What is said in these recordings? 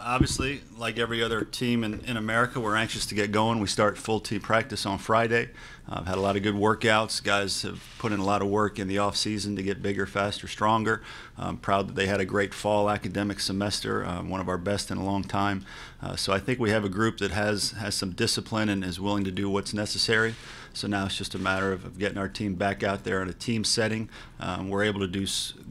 Obviously, like every other team in America, we're anxious to get going. We start full team practice on Friday. I've had a lot of good workouts. Guys have put in a lot of work in the off season to get bigger, faster, stronger. I'm proud that they had a great fall academic semester, one of our best in a long time. So I think we have a group that has some discipline and is willing to do what's necessary. So now it's just a matter of getting our team back out there in a team setting. We're able to do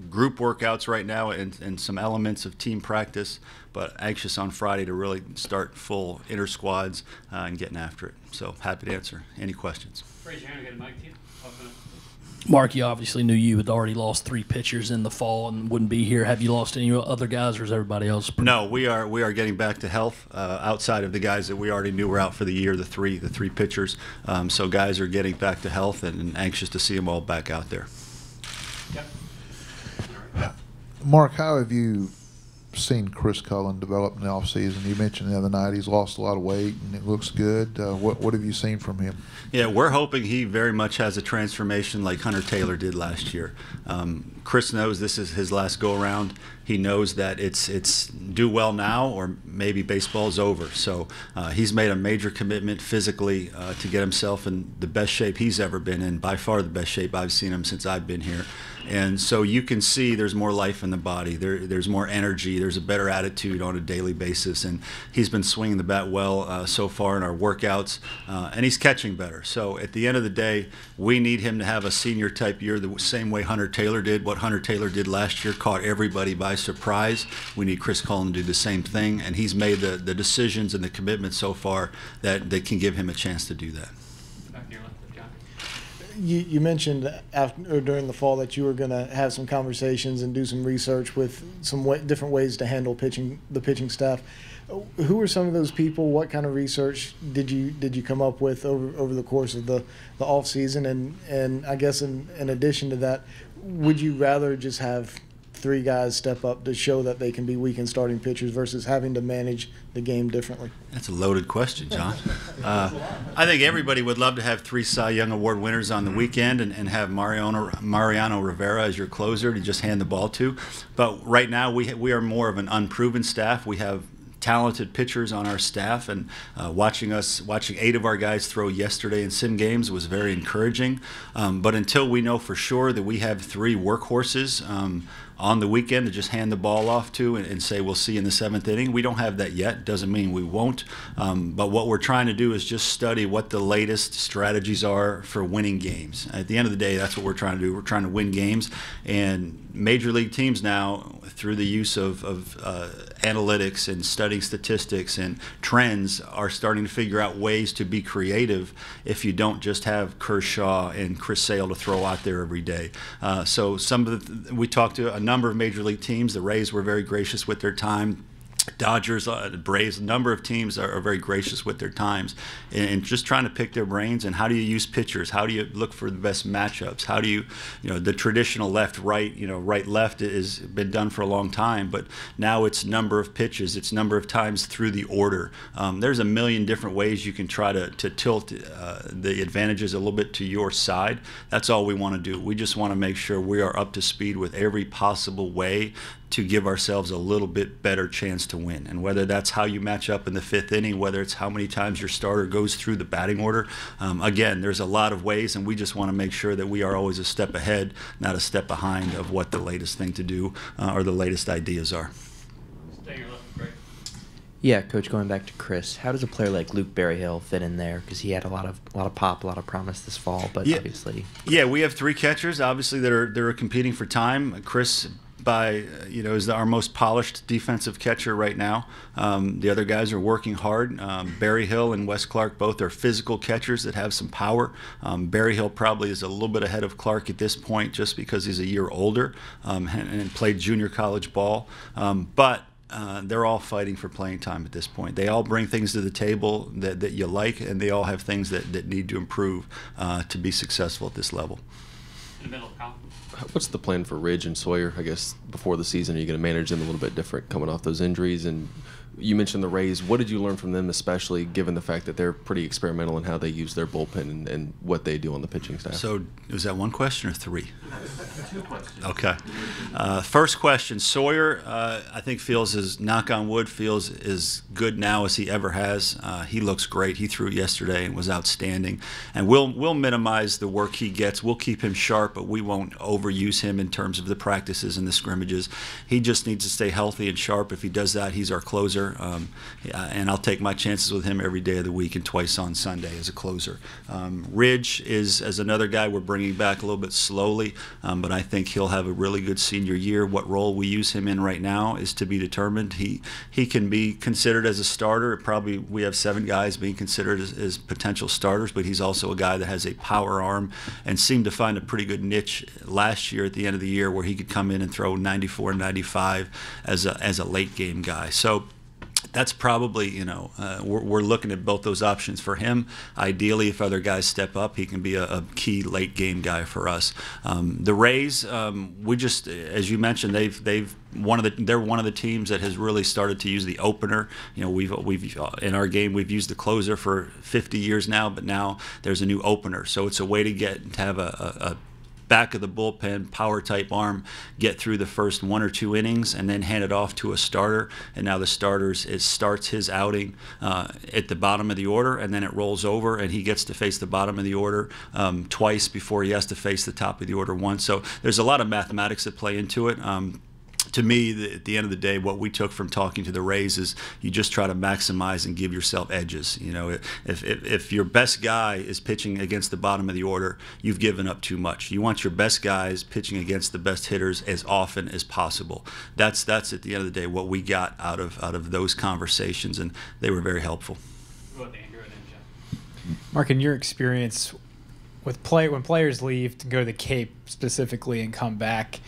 group workouts right now and some elements of team practice, but anxious on Friday to really start full inter squads and getting after it. So happy to answer any questions. Raise your hand and get a mic to you. Mark, you obviously knew you had already lost 3 pitchers in the fall and wouldn't be here. Have you lost any other guys, or is everybody else? No, we are getting back to health outside of the guys that we already knew were out for the year, the three pitchers. So guys are getting back to health and anxious to see them all back out there. Yep. Mark, how have you seen Chris Cullen develop in the offseason? You mentioned the other night he's lost a lot of weight and it looks good. What have you seen from him? Yeah, we're hoping he very much has a transformation like Hunter Taylor did last year. Chris knows this is his last go-around. He knows that it's do well now or maybe baseball's over. So he's made a major commitment physically to get himself in the best shape he's ever been in, by far the best shape I've seen him since I've been here. And so you can see there's more life in the body. There's more energy. There's a better attitude on a daily basis. And he's been swinging the bat well so far in our workouts, and he's catching better. So at the end of the day, we need him to have a senior type year the same way Hunter Taylor did. What Hunter Taylor did last year caught everybody by surprise. We need Chris Cullen to do the same thing, and he's made the decisions and the commitments so far that can give him a chance to do that. You mentioned during the fall that you were going to have some conversations and do some research with some different ways to handle the pitching staff. Who are some of those people? What kind of research did you come up with over the course of the off season? And I guess in addition to that, would you rather just have 3 guys step up to show that they can be weekend starting pitchers versus having to manage the game differently? That's a loaded question, John. I think everybody would love to have 3 Cy Young Award winners on the weekend and have Mariano Rivera as your closer to just hand the ball to. But right now we are more of an unproven staff. We have talented pitchers on our staff, and watching 8 of our guys throw yesterday in sim games was very encouraging. But until we know for sure that we have 3 workhorses on the weekend to just hand the ball off to and say we'll see in the 7th inning, we don't have that yet. Doesn't mean we won't. But what we're trying to do is just study what the latest strategies are for winning games. At the end of the day, that's what we're trying to do. We're trying to win games, and major league teams now, through the use of analytics and studying statistics and trends, are starting to figure out ways to be creative if you don't just have Kershaw and Chris Sale to throw out there every day. So we talked to a number of major league teams. The Rays were very gracious with their time. Dodgers, Braves, a number of teams are very gracious with their times, and just trying to pick their brains. And how do you use pitchers? How do you look for the best matchups? How do you the traditional left-right, right-left has been done for a long time, but now it's number of pitches, it's number of times through the order. There's a million different ways you can try to tilt the advantages a little bit to your side. That's all we want to do. We just want to make sure we are up to speed with every possible way to give ourselves a little bit better chance to win. And whether that's how you match up in the 5th inning, whether it's how many times your starter goes through the batting order, again, there's a lot of ways, and we just want to make sure that we are always a step ahead, not a step behind of what the latest thing to do or the latest ideas are. Stay your left, great. Yeah, Coach, going back to Chris, how does a player like Luke Berryhill fit in there? Because he had a lot of pop, a lot of promise this fall, but obviously. Yeah, we have 3 catchers, obviously, that are competing for time. Chris, is our most polished defensive catcher right now. The other guys are working hard. Berryhill and Wes Clark both are physical catchers that have some power. Berryhill probably is a little bit ahead of Clark at this point just because he's a year older and played junior college ball. But they're all fighting for playing time at this point. They all bring things to the table that you like, and they all have things that need to improve to be successful at this level. In the middle, Colin. What's the plan for Ridge and Sawyer? I guess before the season, are you going to manage them a little bit different coming off those injuries? And You mentioned the Rays. What did you learn from them, especially given the fact that they're pretty experimental in how they use their bullpen and what they do on the pitching staff? So was that one question or three? 2 questions. Okay. First question, Sawyer, I think feels as, knock on wood, feels as good now as he ever has. He looks great. He threw yesterday and was outstanding. And we'll minimize the work he gets. We'll keep him sharp, but we won't overuse him in terms of the practices and the scrimmages. He just needs to stay healthy and sharp. If he does that, he's our closer. And I'll take my chances with him every day of the week and twice on Sunday as a closer. Ridge is as another guy we're bringing back a little bit slowly, but I think he'll have a really good senior year. What role we use him in right now is to be determined. He can be considered as a starter. Probably we have 7 guys being considered as potential starters, but he's also a guy that has a power arm and seemed to find a pretty good niche last year at the end of the year where he could come in and throw 94, 95 as a late game guy. So that's probably, we're looking at both those options for him. Ideally, if other guys step up, he can be a key late game guy for us. The Rays, we just, as you mentioned, they're one of the teams that has really started to use the opener. We've in our game we've used the closer for 50 years now, but now there's a new opener. So it's a way to have a back of the bullpen power type arm get through the first 1 or 2 innings and then hand it off to a starter, and now the starts his outing at the bottom of the order, and then it rolls over and he gets to face the bottom of the order twice before he has to face the top of the order once. So there's a lot of mathematics that play into it. To me, at the end of the day, what we took from talking to the Rays is you just try to maximize and give yourself edges. If your best guy is pitching against the bottom of the order, you've given up too much. You want your best guys pitching against the best hitters as often as possible. That's at the end of the day what we got out of those conversations, and they were very helpful. Go with Andrew and then Jeff. Mark, in your experience with when players leave to go to the Cape specifically and come back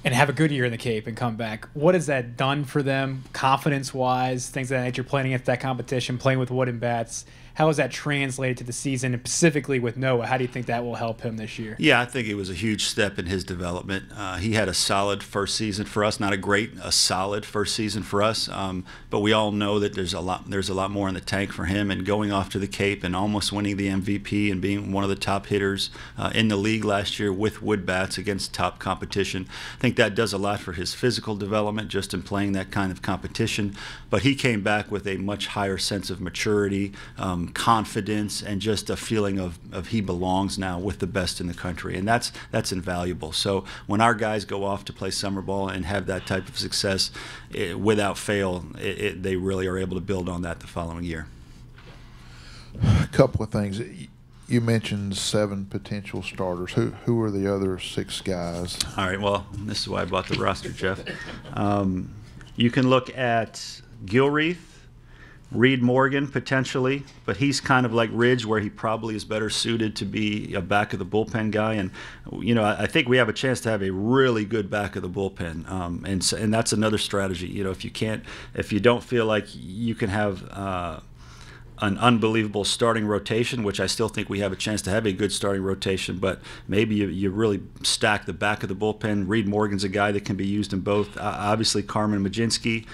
and have a good year in the Cape and come back, what has that done for them confidence-wise, things of that nature, playing against that competition, playing with wooden bats? How has that translated to the season, and specifically with Noah? How do you think that will help him this year? Yeah, I think it was a huge step in his development. He had a solid first season for us, not a solid first season for us, but we all know that there's a lot more in the tank for him, and going off to the Cape and almost winning the MVP and being one of the top hitters in the league last year with wood bats against top competition. I think that does a lot for his physical development just in playing that kind of competition, but he came back with a much higher sense of maturity, confidence, and just a feeling of he belongs now with the best in the country, and that's invaluable. So when our guys go off to play summer ball and have that type of success, without fail, they really are able to build on that the following year. A couple of things. You mentioned 7 potential starters. Who are the other 6 guys? All right, well, this is why I bought the roster, Jeff. You can look at Gilreath, Reed Morgan potentially, but he's kind of like Ridge, where he probably is better suited to be a back of the bullpen guy. And I think we have a chance to have a really good back of the bullpen, and that's another strategy. If you don't feel like you can have an unbelievable starting rotation, which I still think we have a chance to have a good starting rotation, but maybe you really stack the back of the bullpen. Reed Morgan's a guy that can be used in both. Obviously, Carmen Majinski.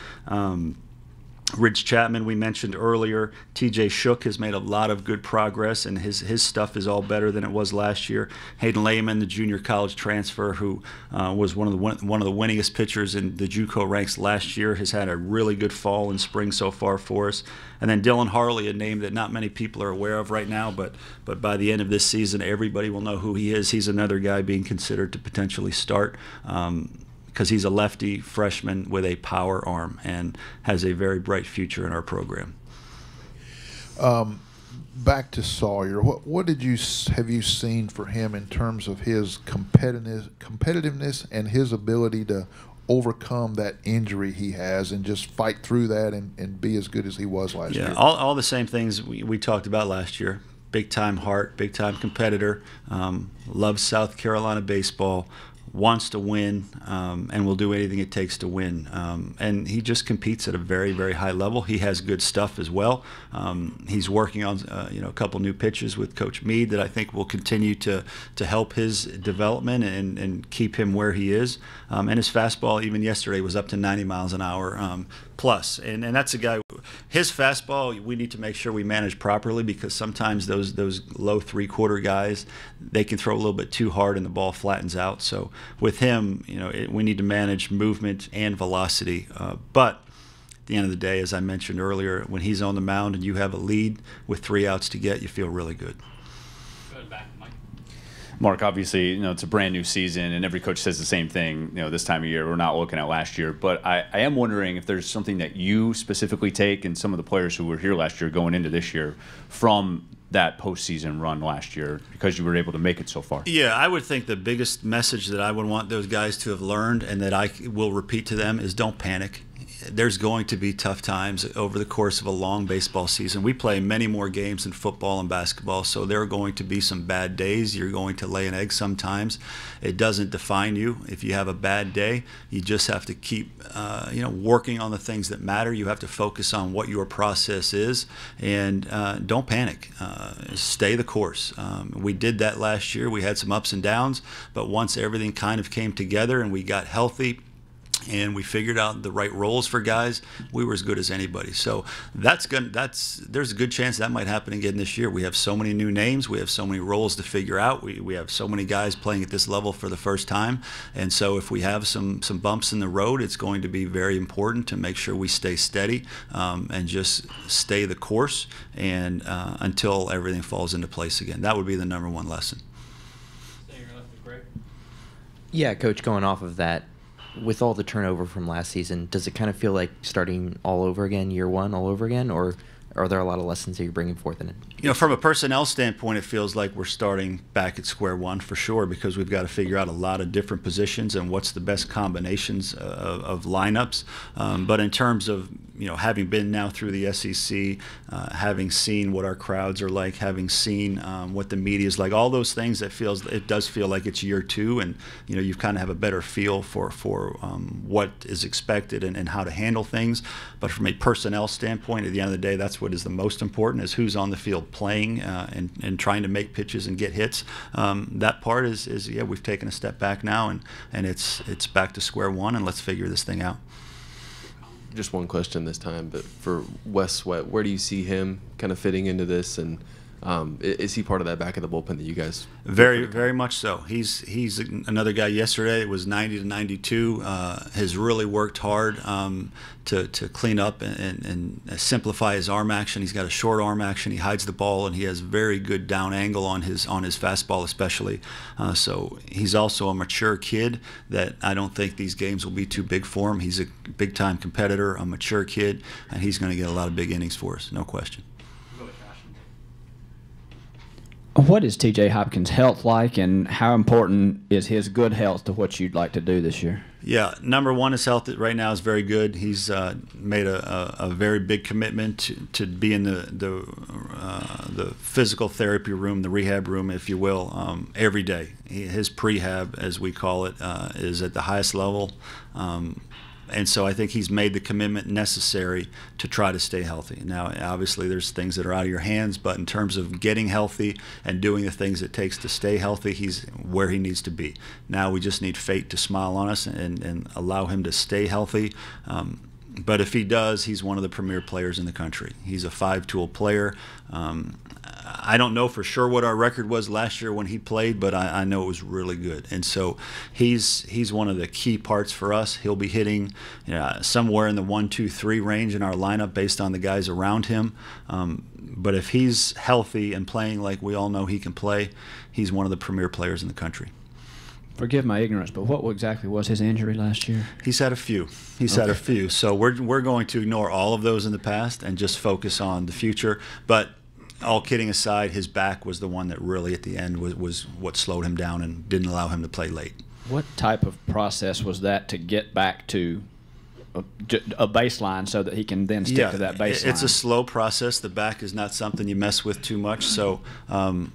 Ridge Chapman, we mentioned earlier. TJ Shook has made a lot of good progress, and his stuff is all better than it was last year. Hayden Lehman, the junior college transfer, who was one of the winningest pitchers in the JUCO ranks last year, has had a really good fall and spring so far for us. And then Dylan Harley, a name that not many people are aware of right now, but by the end of this season, everybody will know who he is. He's another guy being considered to potentially start. Because he's a lefty freshman with a power arm and has a very bright future in our program. Back to Sawyer, what have you seen for him in terms of his competitiveness and his ability to overcome that injury he has and just fight through that and be as good as he was last year? Yeah, all the same things we talked about last year. Big-time heart, big-time competitor, loves South Carolina baseball, wants to win, and will do anything it takes to win. And he just competes at a very, very high level. He has good stuff as well. He's working on a couple new pitches with Coach Meade that I think will continue to help his development and keep him where he is. And his fastball, even yesterday, was up to 90 miles an hour plus. And that's a guy. His fastball, we need to make sure we manage properly, because sometimes those low three-quarter guys, they can throw a little bit too hard and the ball flattens out. So with him, we need to manage movement and velocity. But at the end of the day, as I mentioned earlier, when he's on the mound and you have a lead with 3 outs to get, you feel really good. Mark, obviously, it's a brand new season, and every coach says the same thing. This time of year, we're not looking at last year, but I am wondering if there's something that you specifically take, and some of the players who were here last year going into this year, from that postseason run last year, because you were able to make it so far. Yeah, I would think the biggest message that I would want those guys to have learned, and that I will repeat to them, is don't panic. There's going to be tough times over the course of a long baseball season. We play many more games than football and basketball, so there are going to be some bad days. You're going to lay an egg sometimes. It doesn't define you. If you have a bad day, you just have to keep working on the things that matter. You have to focus on what your process is, and don't panic. Stay the course. We did that last year. We had some ups and downs, but once everything kind of came together and we got healthy, and we figured out the right roles for guys, we were as good as anybody. So there's a good chance that might happen again this year. We have so many new names, we have so many roles to figure out, we have so many guys playing at this level for the first time, and so if we have some bumps in the road, it's going to be very important to make sure we stay steady and just stay the course, and until everything falls into place again. That would be the #1 lesson. Yeah, Coach, going off of that, with all the turnover from last season, does it kind of feel like starting all over again, year one, all over again, or are there a lot of lessons that you're bringing forth in it? From a personnel standpoint, it feels like we're starting back at square one for sure, because we've got to figure out a lot of different positions and what's the best combinations of lineups. But in terms of having been now through the SEC, having seen what our crowds are like, having seen what the media is like, all those things, it does feel like it's year 2, and you kind of have a better feel for what is expected and how to handle things. But from a personnel standpoint, at the end of the day, that's what is the most important, is who's on the field playing and trying to make pitches and get hits. That part is we've taken a step back now, and it's back to square one, and let's figure this thing out. Just one question this time, but for Wes Sweat, where do you see him kind of fitting into this, and is he part of that back of the bullpen that you guys? Very, very much so. He's another guy. Yesterday it was 90 to 92. Has really worked hard to clean up and simplify his arm action. He's got a short arm action. He hides the ball, and he has very good down angle on his fastball, especially. So he's also a mature kid that I don't think these games will be too big for him. He's a big time competitor, a mature kid, and he's going to get a lot of big innings for us, no question. What is TJ Hopkins' health like, and how important is his good health to what you'd like to do this year? Yeah, #1, his health right now is very good. He's made a very big commitment to be in the physical therapy room, the rehab room, if you will, every day. His prehab, as we call it, is at the highest level. And so I think he's made the commitment necessary to try to stay healthy. Now, obviously, there's things that are out of your hands, but in terms of getting healthy and doing the things it takes to stay healthy, he's where he needs to be. Now we just need fate to smile on us and allow him to stay healthy. But if he does, he's one of the premier players in the country. He's a 5-tool player. I don't know for sure what our record was last year when he played, but I know it was really good. And so he's one of the key parts for us. He'll be hitting somewhere in the 1, 2, 3 range in our lineup based on the guys around him. But if he's healthy and playing like we all know he can play, he's one of the premier players in the country. Forgive my ignorance, but what exactly was his injury last year? He's had a few. Had a few. So we're going to ignore all of those in the past and just focus on the future. But all kidding aside, his back was the one that really at the end was what slowed him down and didn't allow him to play late. What type of process was that to get back to a baseline so that he can then stick to that baseline. It's a slow process. The back is not something you mess with too much. So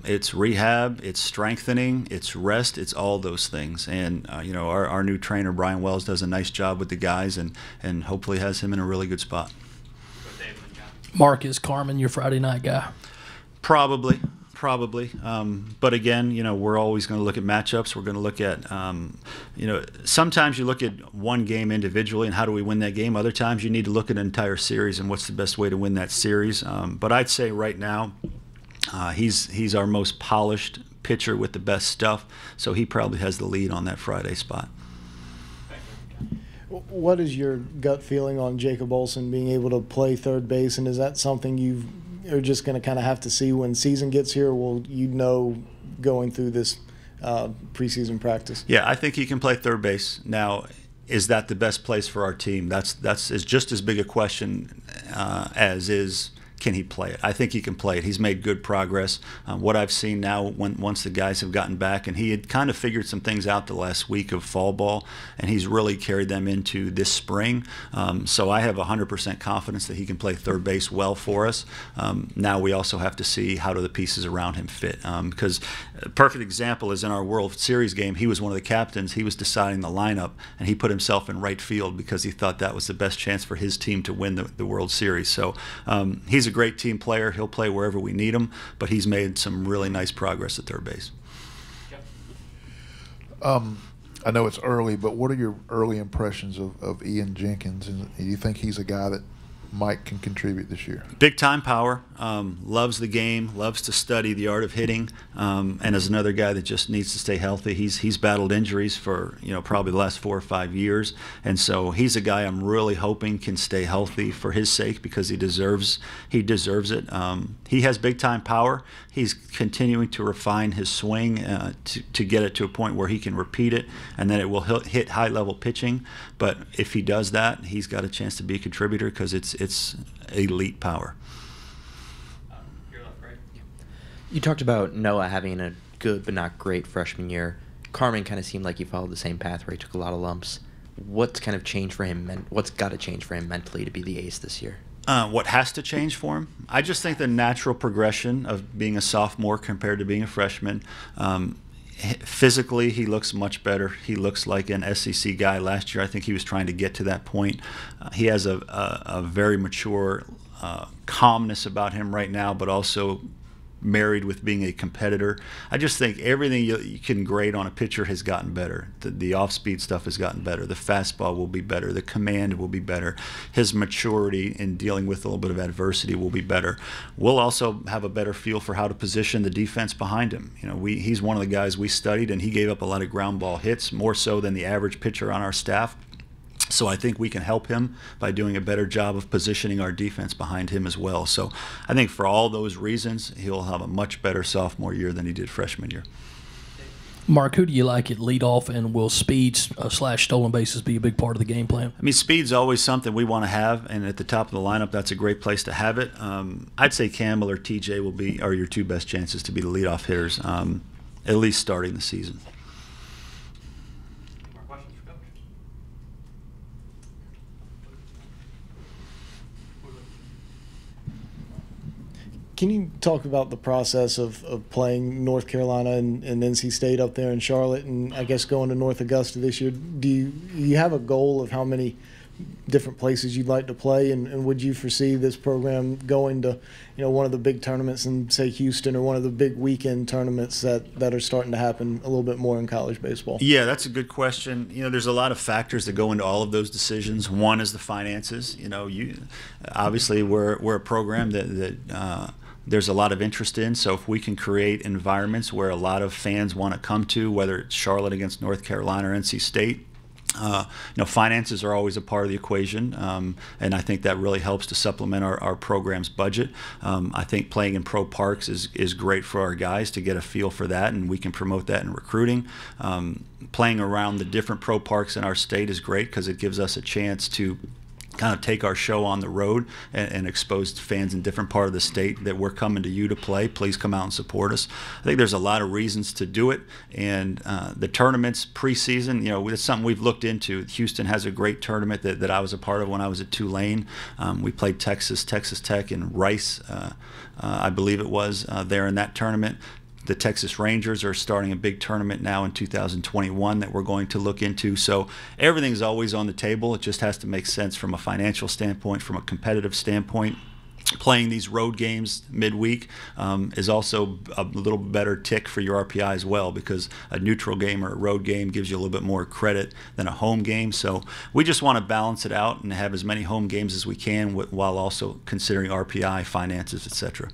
it's rehab, it's strengthening, it's rest, it's all those things. And our new trainer Brian Wells does a nice job with the guys, and hopefully has him in a really good spot. Mark, is Carmen your Friday night guy? Probably. But again, we're always going to look at matchups. We're going to look at, sometimes you look at one game individually and how do we win that game. Other times you need to look at an entire series and what's the best way to win that series. But I'd say right now he's our most polished pitcher with the best stuff, so he probably has the lead on that Friday spot. What is your gut feeling on Jacob Olsen being able to play third base, and is that something you are just going to kind of have to see when season gets here? Will you know going through this preseason practice? Yeah, I think he can play third base. Now, is that the best place for our team? That's is just as big a question as is, can he play it? I think he can play it. He's made good progress. What I've seen now, once the guys have gotten back, and he had kind of figured some things out the last week of fall ball, and he's really carried them into this spring. So I have 100% confidence that he can play third base well for us. Now we also have to see how do the pieces around him fit. Because a perfect example is in our World Series game, he was one of the captains. He was deciding the lineup, and he put himself in right field because he thought that was the best chance for his team to win the World Series. So he's a great team player. He'll play wherever we need him, but he's made some really nice progress at third base. I know it's early, but what are your early impressions of Ian Jenkins? And do you think he's a guy that Mike can contribute this year? Big time power, loves the game, loves to study the art of hitting, and is another guy that just needs to stay healthy. He's battled injuries for probably the last 4 or 5 years, and so he's a guy I'm really hoping can stay healthy for his sake because he deserves it. He has big time power. He's continuing to refine his swing to get it to a point where he can repeat it, and then it will hit high level pitching. But if he does that, he's got a chance to be a contributor because it's elite power. You talked about Noah having a good but not great freshman year. Carmen kind of seemed like he followed the same path where he took a lot of lumps. What's kind of changed for him? What's got to change for him mentally to be the ace this year? What has to change for him? I just think the natural progression of being a sophomore compared to being a freshman. Physically, he looks much better. He looks like an SEC guy. Last year, I think he was trying to get to that point. He has a very mature calmness about him right now, but also married with being a competitor. I just think everything you can grade on a pitcher has gotten better. The off-speed stuff has gotten better. The fastball will be better. The command will be better. His maturity in dealing with a little bit of adversity will be better. We'll also have a better feel for how to position the defense behind him. He's one of the guys we studied, and he gave up a lot of ground ball hits, more so than the average pitcher on our staff. So I think we can help him by doing a better job of positioning our defense behind him as well. So I think for all those reasons, he'll have a much better sophomore year than he did freshman year. Mark, who do you like at leadoff, and will speeds / stolen bases be a big part of the game plan? I mean, speed's always something we want to have, and at the top of the lineup, that's a great place to have it. I'd say Campbell or TJ are your two best chances to be the leadoff hitters, at least starting the season. Can you talk about the process of playing North Carolina and NC State up there in Charlotte, and I guess going to North Augusta this year? Do you have a goal of how many different places you'd like to play, and would you foresee this program going to one of the big tournaments in, say, Houston, or one of the big weekend tournaments that are starting to happen a little bit more in college baseball? Yeah, that's a good question. There's a lot of factors that go into all of those decisions. One is the finances. Obviously we're a program that there's a lot of interest in, so if we can create environments where a lot of fans want to come to, whether it's Charlotte against North Carolina or NC State, finances are always a part of the equation, and I think that really helps to supplement our program's budget. I think playing in pro parks is great for our guys to get a feel for that, and we can promote that in recruiting. Playing around the different pro parks in our state is great because it gives us a chance to kind of take our show on the road and expose fans in different part of the state that we're coming to you to play. Please come out and support us. I think there's a lot of reasons to do it, and the tournaments preseason, it's something we've looked into. Houston has a great tournament that I was a part of when I was at Tulane. We played Texas Tech, and Rice, I believe it was, there in that tournament. The Texas Rangers are starting a big tournament now in 2021 that we're going to look into. So everything's always on the table. It just has to make sense from a financial standpoint, from a competitive standpoint. Playing these road games midweek is also a little better tick for your RPI as well, because a neutral game or a road game gives you a little bit more credit than a home game. So we just want to balance it out and have as many home games as we can while also considering RPI, finances, etc.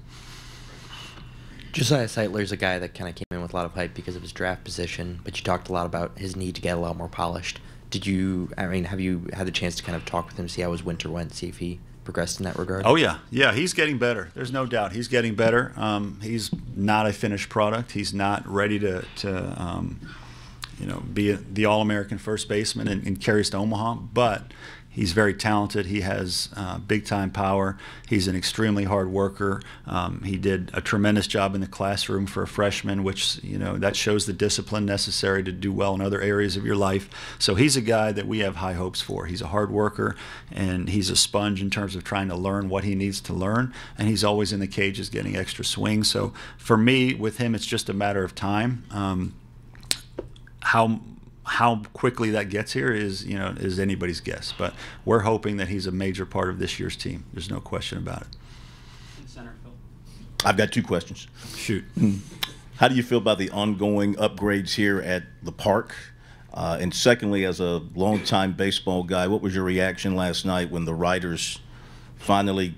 Josiah Seitler's a guy that kind of came in with a lot of hype because of his draft position, but you talked a lot about his need to get a lot more polished. Have you had the chance to kind of talk with him, see how his winter went, see if he progressed in that regard? Oh, yeah. Yeah, he's getting better. There's no doubt. He's getting better. He's not a finished product. He's not ready to be the All-American first baseman and carry us to Omaha, but he's very talented. He has big-time power. He's an extremely hard worker. He did a tremendous job in the classroom for a freshman, which, that shows the discipline necessary to do well in other areas of your life. So he's a guy that we have high hopes for. He's a hard worker, and he's a sponge in terms of trying to learn what he needs to learn, and he's always in the cages getting extra swings. So for me, with him, it's just a matter of time. How quickly that gets here is anybody's guess, but we're hoping that he's a major part of this year's team. There's no question about it. Center Phil. I've got two questions. Shoot. How do you feel about the ongoing upgrades here at the park? And secondly, as a longtime baseball guy, what was your reaction last night when the writers finally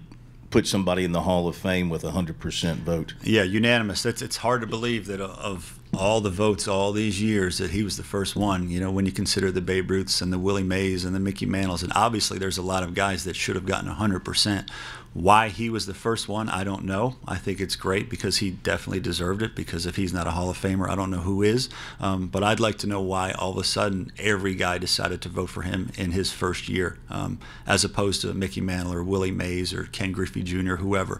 put somebody in the Hall of Fame with 100% vote? Yeah, unanimous. It's hard to believe that of all the votes all these years that he was the first one, when you consider the Babe Ruths and the Willie Mays and the Mickey Mantles. And obviously there's a lot of guys that should have gotten 100%. Why he was the first one, I don't know. I think it's great because he definitely deserved it, because if he's not a Hall of Famer, I don't know who is. But I'd like to know why all of a sudden every guy decided to vote for him in his first year, as opposed to Mickey Mantle or Willie Mays or Ken Griffey Jr., whoever.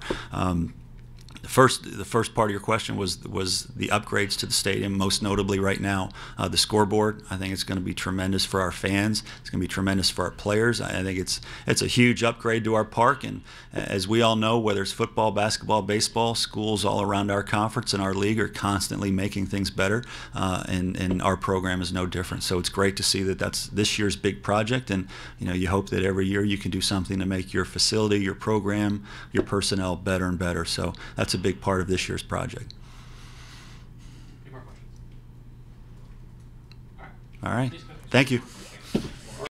The first part of your question was the upgrades to the stadium, most notably right now the scoreboard. I think it's going to be tremendous for our fans. It's going to be tremendous for our players. I think it's a huge upgrade to our park, and as we all know, whether it's football, basketball, baseball, schools all around our conference and our league are constantly making things better, and our program is no different. So it's great to see that that's this year's big project, and you hope that every year you can do something to make your facility, your program, your personnel better and better. So that's a big part of this year's project. Any more questions? All right. Thank you.